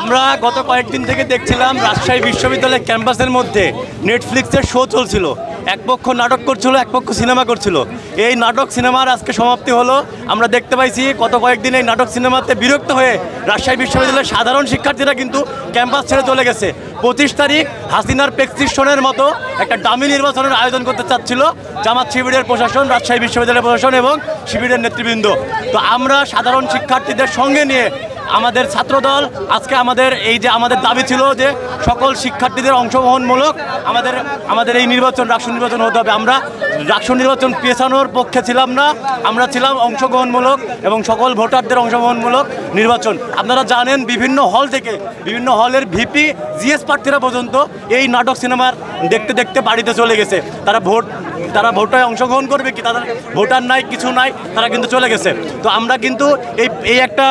আমরা গত কয়েকদিন থেকে দেখছিলাম রাজশাহী বিশ্ববিদ্যালয়ের ক্যাম্পাসের মধ্যে নেটফ্লিক্সের শো চলছিল। এক পক্ষ নাটক করছিল, এক পক্ষ সিনেমা করছিল। এই নাটক সিনেমার আজকে সমাপ্তি হলো। আমরা দেখতে পাইছি গত কয়েকদিন এই নাটক সিনেমাতে বিরক্ত হয়ে রাজশাহী বিশ্ববিদ্যালয়ের সাধারণ শিক্ষার্থীরা কিন্তু ক্যাম্পাস ছেড়ে চলে গেছে। 25 তারিখ হাসিনার প্রেসক্রিপশনের মতো একটা ডামি নির্বাচনের আয়োজন করতে চাচ্ছিল জামাত শিবিরের প্রশাসন, রাজশাহী বিশ্ববিদ্যালয়ের প্রশাসন এবং শিবিরের নেতৃবৃন্দ। তো আমরা সাধারণ শিক্ষার্থীদের সঙ্গে নিয়ে আমাদের ছাত্রদল আজকে আমাদের দাবি ছিল যে সকল শিক্ষার্থীদের অংশগ্রহণমূলক আমাদের এই নির্বাচন রাষ্ট্র নির্বাচন হতে হবে। আমরা রাষ্ট্র নির্বাচন পেছানোর পক্ষে ছিলাম না, আমরা ছিলাম অংশগ্রহণমূলক এবং সকল ভোটারদের অংশগ্রহণমূলক নির্বাচন। আপনারা জানেন বিভিন্ন হল থেকে, বিভিন্ন হলের ভিপি জিএস প্রার্থীরা পর্যন্ত এই নাটক সিনেমার দেখতে দেখতে বাড়িতে চলে গেছে। তারা ভোটে অংশগ্রহণ করবে কি, তাদের ভোটার নাই, কিছু নাই, তারা কিন্তু চলে গেছে। তো আমরা কিন্তু এই একটা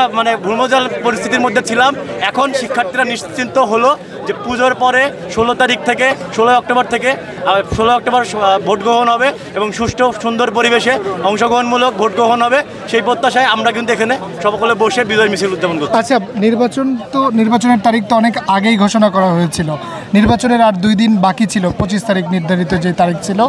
ভূমজাল পরিস্থিতির মধ্যে ছিলাম। এখন শিক্ষার্থীরা নিশ্চিন্ত হলো যে পুজোর পরে 16 অক্টোবর থেকে 16 অক্টোবর ভোট গ্রহণ হবে এবং সুষ্ঠু সুন্দর পরিবেশে অংশগ্রহণমূলক ভোট গ্রহণ হবে। সেই প্রত্যাশায় আমরা কিন্তু এখানে সকলে বসে বিজয় মিছিল উদযাপন করছি। আচ্ছা, নির্বাচনের তারিখ তো অনেক আগেই ঘোষণা করা হয়েছিল। নির্বাচনের আর 2 দিন বাকি ছিল, 25 তারিখ নির্ধারিত যে তারিখ ছিল।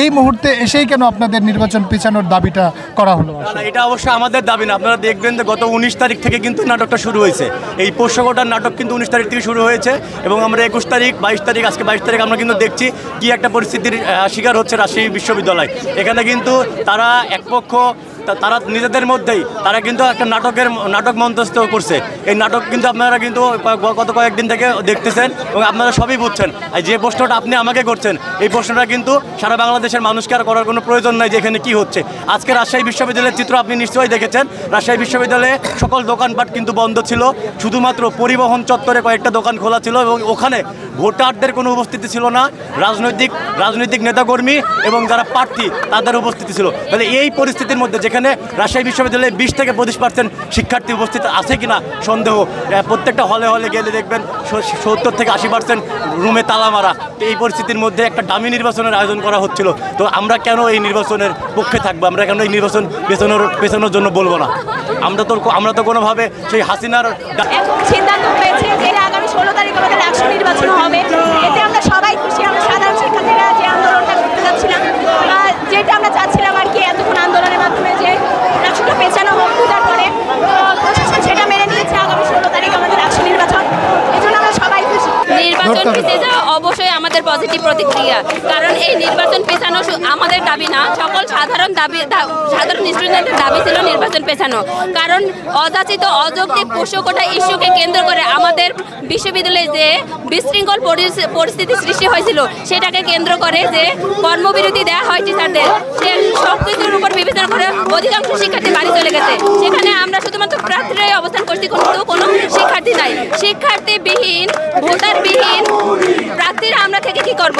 এই মুহূর্তে এসেই কেন আপনাদের নির্বাচন পিছানোর দাবিটা করা হলো? এটা অবশ্যই আমাদের দাবি না। আপনারা দেখবেন যে গত 19 তারিখ থেকে কিন্তু নাটকটা শুরু হয়েছে। এই পোষ্যকোটার নাটক কিন্তু 19 তারিখ থেকে শুরু হয়েছে এবং আমরা 21 তারিখ, 22 তারিখ, আজকে 22 তারিখ আমরা কিন্তু দেখছি কি একটা পরিস্থিতির শিকার হচ্ছে রাজশাহী বিশ্ববিদ্যালয়। এখানে কিন্তু তারা এক পক্ষ, তারা নিজেদের মধ্যেই তারা কিন্তু একটা নাটক মঞ্চস্থ করছে। এই নাটক কিন্তু আপনারা কিন্তু গত কয়েকদিন থেকে দেখতেছেন এবং আপনারা সবই বুঝছেন। আর যে প্রশ্নটা আপনি আমাকে করছেন, এই প্রশ্নটা কিন্তু সারা বাংলাদেশের মানুষকে আর করার কোনো প্রয়োজন নাই যে এখানে কী হচ্ছে। আজকে রাজশাহী বিশ্ববিদ্যালয়ের চিত্র আপনি নিশ্চয়ই দেখেছেন। রাজশাহী বিশ্ববিদ্যালয়ে সকল দোকানপাট কিন্তু বন্ধ ছিল, শুধুমাত্র পরিবহন চত্বরে কয়েকটা দোকান খোলা ছিল এবং ওখানে ভোটারদের কোনো উপস্থিতি ছিল না। রাজনৈতিক নেতাকর্মী এবং যারা প্রার্থী তাদের উপস্থিতি ছিল। তাহলে এই পরিস্থিতির মধ্যে যেখানে রাজশাহী বিশ্ববিদ্যালয়ে 20 থেকে 25% শিক্ষার্থী উপস্থিত আছে কিনা সন্দেহ। প্রত্যেকটা হলে গেলে দেখবেন 70 থেকে 80% রুমে তালা মারা। তো এই পরিস্থিতির মধ্যে একটা ডামি নির্বাচনের আয়োজন করা হচ্ছিল। তো আমরা কেন এই নির্বাচনের পক্ষে থাকবো? আমরা কেন এই নির্বাচন পেছানোর জন্য বলবো না? আমরা তো কোনোভাবে সেই হাসিনার সিদ্ধান্ত হয়েছে যে আগামী 16 তারিখ আমাদের রাষ্ট্র নির্বাচন হবে। এতে আমরা সবাই খুশি। আমরা সাধারণ শিক্ষার্থীরা যে আন্দোলনটা করতে যাচ্ছিলাম, যেটা আমরা চাচ্ছিলাম আর কি, এতক্ষণ আন্দোলনের মাধ্যমে যে রাষ্ট্রটা পেছানো হোক পূজার পরে, প্রশাসন সেটা মেনে নিয়েছে। আগামী 16 তারিখ আমাদের রাষ্ট্র নির্বাচন, এই জন্য আমরা সবাই খুশি। নির্বাচন পিছিয়ে যাওয়া অবশ্যই আমাদের পজিটিভ প্রতিক্রিয়া, কারণ এই নির্বাচন পেছানো আমাদের দাবি না, সকল সাধারণ স্টুডেন্টের দাবি ছিল নির্বাচন পেছানো। কারণ অযাচিত অযৌক্তিক পোষ্যকোটা ইস্যুকে কেন্দ্র করে আমাদের বিশ্ববিদ্যালয়ে যে বিশৃঙ্খল পরিস্থিতি সৃষ্টি হয়েছিল, সেটাকে কেন্দ্র করে যে কর্মবিরতি দেওয়া হয় টিচারদের, সে সব কিছুর উপর বিবেচনা করে অধিকাংশ শিক্ষার্থী বাড়ি চলে গেছে। সেখানে আমরা শুধুমাত্র প্রার্থীরাই অবস্থান করছি, কিন্তু কোনো শিক্ষার্থী নাই। শিক্ষার্থীবিহীন, ভোটারবিহীন প্রার্থীরা আমরা থেকে কি করব?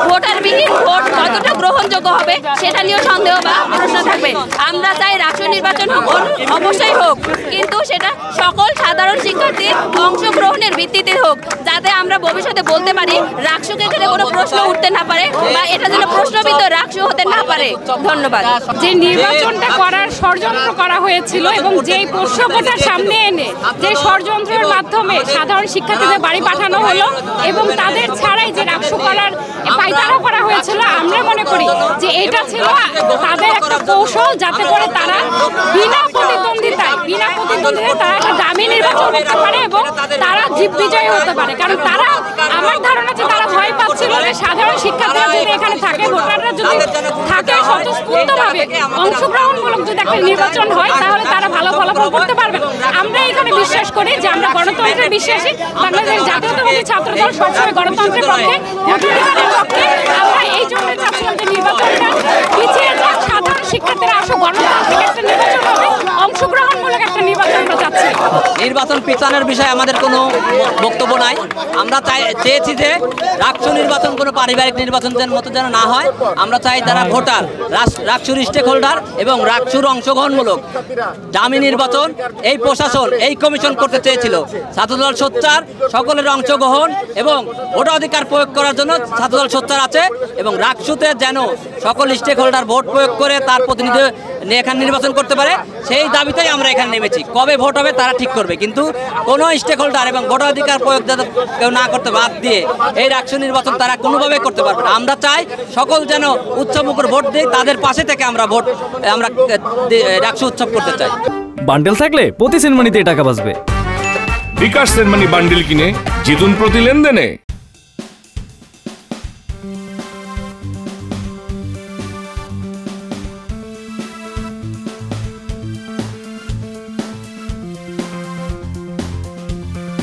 ভোটারবিহীন ভোট কতটা গ্রহণযোগ্য হবে সেটা নিয়েও সন্দেহ বা প্রশ্ন থাকবে। আমরা চাই রাষ্ট্র নির্বাচন অবশ্যই হোক, কিন্তু সেটা সকল সাধারণ শিক্ষার্থীর অংশগ্রহণের ভিত্তিতে হোক, যাতে আমরা ভবিষ্যতে বলতে পারি রাষ্ট্রকে এখানে কোনো প্রশ্ন উঠতে না পারে বা এটা যেন প্রশ্নবিদ্ধ রাষ্ট্র হতে না পারে। ধন্যবাদ। যে নির্বাচনটা করার ষড়যন্ত্র করা হয়েছিল এবং যেই পোষ্যকোটার সামনে এনে যে ষড়যন্ত্রের মাধ্যমে সাধারণ শিক্ষার্থীদের বাড়ি পাঠানো হলো এবং তাদের ছাড়াই যে রাষ্ট্র করার পায়তারা করা হয়েছিল, আমরা মনে করি যে এটা ছিল তাদের একটা কৌশল, যাতে করে তারা বিনা প্রতিদ্বন্দ্বিতায় তারা একটা দামি নির্বাচন করতে পারে এবং তারা বিজয়ী হতে পারে। কারণ তারা, আমার ধারণা যে তারা ভয় পাচ্ছিল যে সাধারণ শিক্ষার্থীরা যদি এখানে থাকে, ভোটাররা যদি থাকে, স্বতঃস্ফূর্তভাবে অংশগ্রহণমূলক যদি একটা নির্বাচন হয়, তাহলে তারা ভালো ফলাফল করতে পারবে। আমরা এখানে বিশ্বাস করি যে আমরা গণতন্ত্রে বিশ্বাসী। বাংলাদেশ জাতীয়তাবাদী ছাত্রদল সবসময় গণতন্ত্রের পক্ষে, ভোটাধিকারের পক্ষে। আমরা এই জন্য চাচ্ছিলাম যে নির্বাচনটা পিছিয়ে যাক, সাধারণ শিক্ষার্থীরা আসো, গণতান্ত্রিক একটা নির্বাচন হবে, অংশগ্রহণমূলক একটা নির্বাচন আমরা চাচ্ছি। নির্বাচন পিছানোর বিষয়ে আমাদের কোনো বক্তব্য নাই। আমরা চেয়েছি যে রাষ্ট্র নির্বাচন কোনো পারিবারিক নির্বাচনের মতো যেন না হয়। আমরা চাই যারা ভোটার, রাষ্ট্রীয় স্টেক হোল্ডার এবং রাষ্ট্রীয় অংশগ্রহণমূলক দামি নির্বাচন এই প্রশাসন, এই কমিশন করতে চেয়েছিল। ছাত্রদল সোচ্চার সকলের অংশগ্রহণ এবং ভোটাধিকার প্রয়োগ করার জন্য ছাত্রদল সোচ্চার আছে এবং রাষ্ট্রতে যেন সকল স্টেক হোল্ডার ভোট প্রয়োগ করে তার প্রতিনিধি এখানে নির্বাচন করতে পারে, সেই দাবিতেই আমরা এখানে নেমেছি। কবে ভোট হবে তারা ঠিক করবে, কিন্তু কোনো স্টেক হোল্ডার এবং ভোটাধিকার প্রয়োগ যাতে কেউ না করতে বাদ দিয়ে এই রাষ্ট্র নির্বাচন তারা কোনোভাবে করতে পারবে না। আমরা চাই সকল যেন উৎসবমুখর ভোট দেয়, তাদের পাশে থেকে আমরা রাষ্ট্র উৎসব করতে চাই। বান্ডেল থাকলে প্রতি সেনমানিতে টাকা বাঁচবে। বিকাশ সেনমানি বান্ডেল কিনে জিতুন প্রতি লেনদেনে।